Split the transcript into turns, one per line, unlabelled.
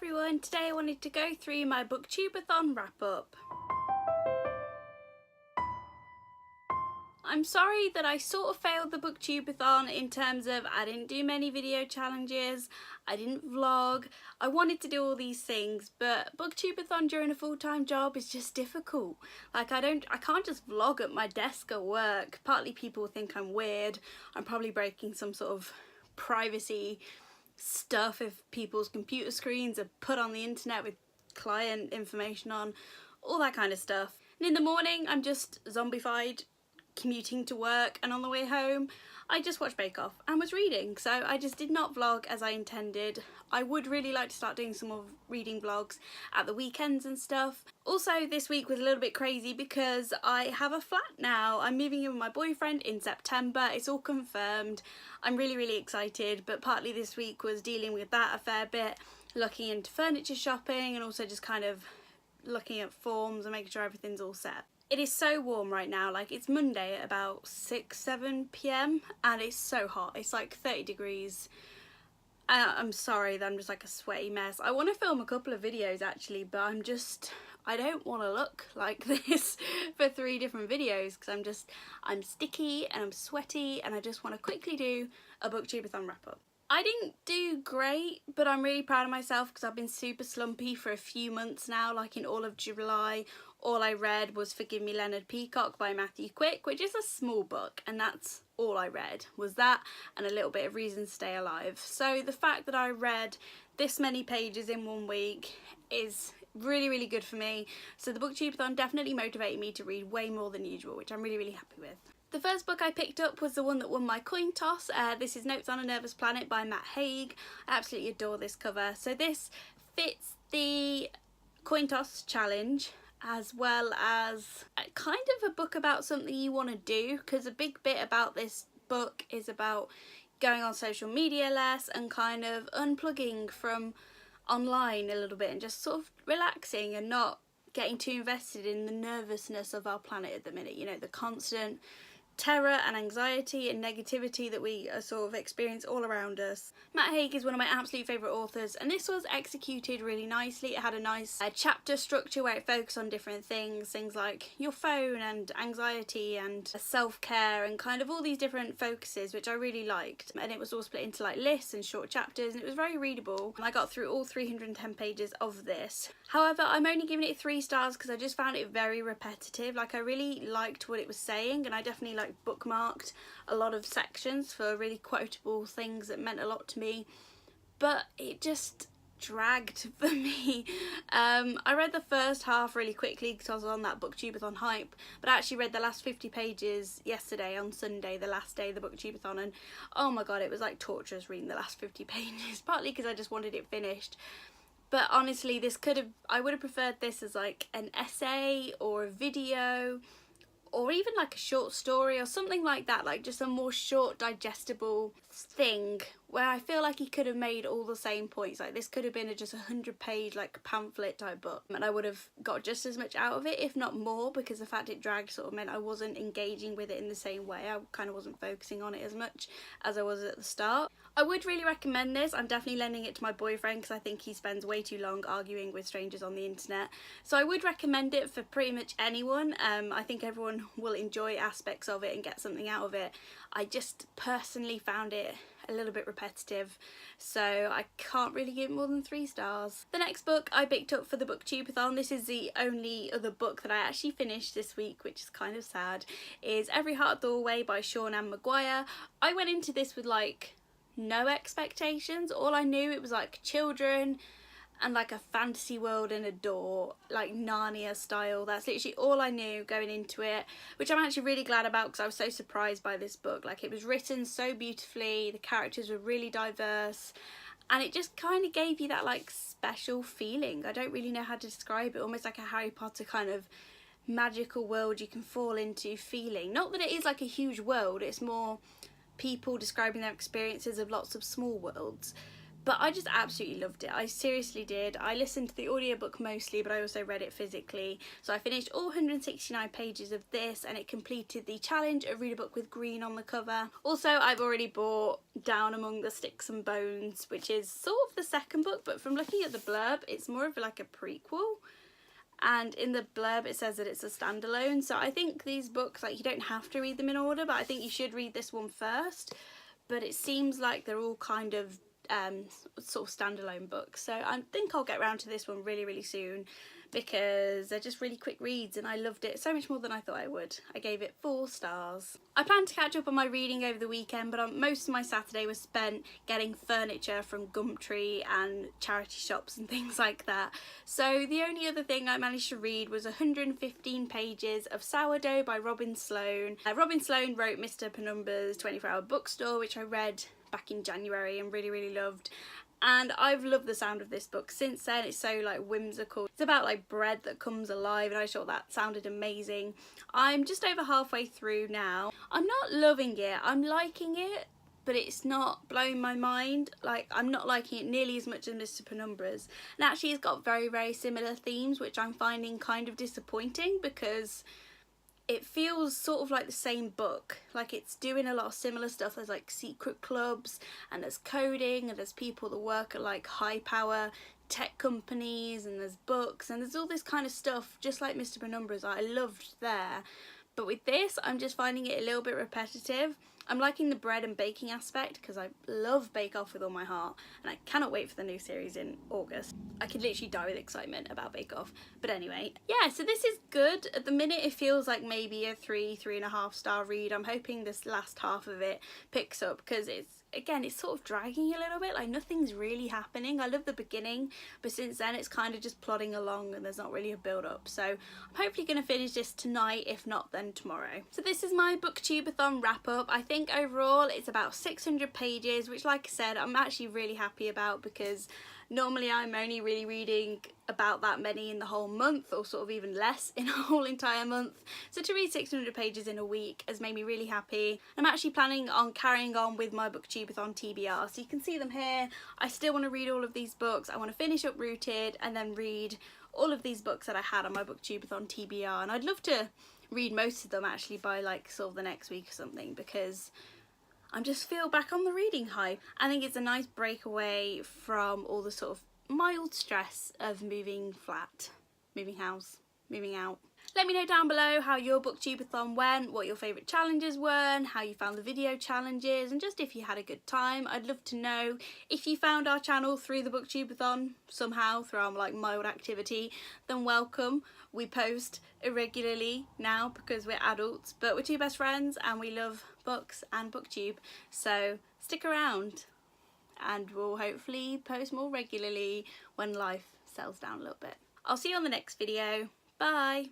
everyone, today I wanted to go through my Booktube-A-Thon wrap up. I'm sorry that I sort of failed the Booktube-A-Thon in terms of I didn't do many video challenges, I didn't vlog. I wanted to do all these things, but Booktube-A-Thon during a full-time job is just difficult. Like I can't just vlog at my desk at work. Partly people think I'm weird. I'm probably breaking some sort of privacy stuff if people's computer screens are put on the internet with client information on, all that kind of stuff. And in the morning I'm just zombified commuting to work, and on the way home I just watched Bake Off and was reading, so I just did not vlog as I intended. I would really like to start doing some more reading vlogs at the weekends and stuff. Also, this week was a little bit crazy because I have a flat now. I'm moving in with my boyfriend in September. It's all confirmed. I'm really excited, but partly this week was dealing with that a fair bit, looking into furniture shopping and also just kind of looking at forms and making sure everything's all set. It is so warm right now, like it's Monday at about 6-7 p.m. and it's so hot. It's like 30 degrees. I'm sorry that I'm just like a sweaty mess. I want to film a couple of videos actually, but I don't want to look like this for 3 different videos because I'm sticky and I'm sweaty and I just want to quickly do a Booktube-A-Thon wrap up. I didn't do great, but I'm really proud of myself because I've been super slumpy for a few months now. Like in all of July, all I read was Forgive Me Leonard Peacock by Matthew Quick, which is a small book, and that's all I read, was that and a little bit of Reason to Stay Alive. So the fact that I read this many pages in 1 week is really good for me. So the Booktube-A-Thon definitely motivated me to read way more than usual, which I'm really happy with. The first book I picked up was the one that won my coin toss. This is Notes on a Nervous Planet by Matt Haig. I absolutely adore this cover. So this fits the coin toss challenge as well as kind of a book about something you want to do, because a big bit about this book is about going on social media less and kind of unplugging from online a little bit and just sort of relaxing and not getting too invested in the nervousness of our planet at the minute, you know, the constant terror and anxiety and negativity that we sort of experience all around us. Matt Haig is one of my absolute favourite authors, and this was executed really nicely. It had a nice chapter structure where it focused on different things like your phone and anxiety and self-care and kind of all these different focuses, which I really liked. And it was all split into like lists and short chapters, and it was very readable. I got through all 310 pages of this. However, I'm only giving it 3 stars because I just found it very repetitive. Like I really liked what it was saying, and I definitely like bookmarked a lot of sections for really quotable things that meant a lot to me, but it just dragged for me. I read the first half really quickly because I was on that Booktube-A-Thon hype, but I actually read the last 50 pages yesterday on Sunday, the last day of the Booktube-A-Thon, and oh my god, it was like torturous reading the last 50 pages, partly because I just wanted it finished. But honestly, I would have preferred this as like an essay or a video or even like a short story or something like that, like just a more short digestible thing where I feel like he could have made all the same points. Like this could have been just 100-page like pamphlet type book, and I would have got just as much out of it, if not more, because the fact it dragged sort of meant I wasn't engaging with it in the same way. I kind of wasn't focusing on it as much as I was at the start. I would really recommend this. I'm definitely lending it to my boyfriend because I think he spends way too long arguing with strangers on the internet. So I would recommend it for pretty much anyone. I think everyone will enjoy aspects of it and get something out of it. I just personally found it a little bit repetitive, so I can't really give it more than 3 stars. The next book I picked up for the Booktube-A-Thon, this is the only other book that I actually finished this week, which is kind of sad, is Every Heart Doorway by Sean Ann Maguire. I went into this with like no expectations. All I knew, it was like children and like a fantasy world and a door, like Narnia style. That's literally all I knew going into it, which I'm actually really glad about because I was so surprised by this book. Like it was written so beautifully, the characters were really diverse, and it just kind of gave you that like special feeling. I don't really know how to describe it, almost like a Harry Potter kind of magical world you can fall into feeling. Not that it is like a huge world, it's more people describing their experiences of lots of small worlds. But I just absolutely loved it. I seriously did. I listened to the audiobook mostly, but I also read it physically. So I finished all 169 pages of this, and it completed the challenge of read a book with green on the cover. Also, I've already bought Down Among the Sticks and Bones, which is sort of the second book, but from looking at the blurb, it's more of like a prequel. And in the blurb it says that it's a standalone. So I think these books, like, you don't have to read them in order, but I think you should read this one first. But it seems like they're all kind of sort of standalone books, so I think I'll get around to this one really soon, because they're just really quick reads and I loved it so much more than I thought I would. I gave it 4 stars. I plan to catch up on my reading over the weekend, but most of my Saturday was spent getting furniture from Gumtree and charity shops and things like that. So the only other thing I managed to read was 115 pages of Sourdough by Robin Sloan. Robin Sloan wrote Mr. Penumbra's 24-hour bookstore, which I read back in January and really loved, and I've loved the sound of this book since then. It's so like whimsical. It's about like bread that comes alive, and I thought that sounded amazing. I'm just over halfway through now. I'm not loving it, I'm liking it, but it's not blowing my mind. Like, I'm not liking it nearly as much as Mr. Penumbra's, and actually it's got very similar themes, which I'm finding kind of disappointing, because it feels sort of like the same book. Like, it's doing a lot of similar stuff. There's like secret clubs, and there's coding, and there's people that work at like high power tech companies, and there's books, and there's all this kind of stuff just like Mr. Penumbra's I loved there. But with this, I'm just finding it a little bit repetitive. I'm liking the bread and baking aspect, because I love Bake Off with all my heart, and I cannot wait for the new series in August. I could literally die with excitement about Bake Off. But anyway, yeah, so this is good. At the minute it feels like maybe a 3.5 star read. I'm hoping this last half of it picks up, because it's sort of dragging a little bit, like nothing's really happening. I love the beginning, but since then it's kind of just plodding along and there's not really a build up. So I'm hopefully going to finish this tonight, if not then tomorrow. So this is my Booktube-A-Thon wrap up. I think overall it's about 600 pages, which, like I said, I'm actually really happy about, because normally I'm only really reading about that many in the whole month, or sort of even less in a whole entire month. So to read 600 pages in a week has made me really happy. I'm actually planning on carrying on with my Booktube-A-Thon TBR, so you can see them here. I still want to read all of these books. I want to finish Uprooted and then read all of these books that I had on my Booktube-A-Thon TBR, and I'd love to read most of them actually by like sort of the next week or something, because I just feel back on the reading hype. I think it's a nice breakaway from all the sort of mild stress of moving flat, moving house, moving out. Let me know down below how your Booktube-A-Thon went, what your favourite challenges were, and how you found the video challenges, and just if you had a good time. I'd love to know if you found our channel through the Booktube-A-Thon somehow, through our like mild activity, then welcome. We post irregularly now because we're adults, but we're two best friends and we love books and Booktube, so stick around and we'll hopefully post more regularly when life settles down a little bit. I'll see you on the next video. Bye!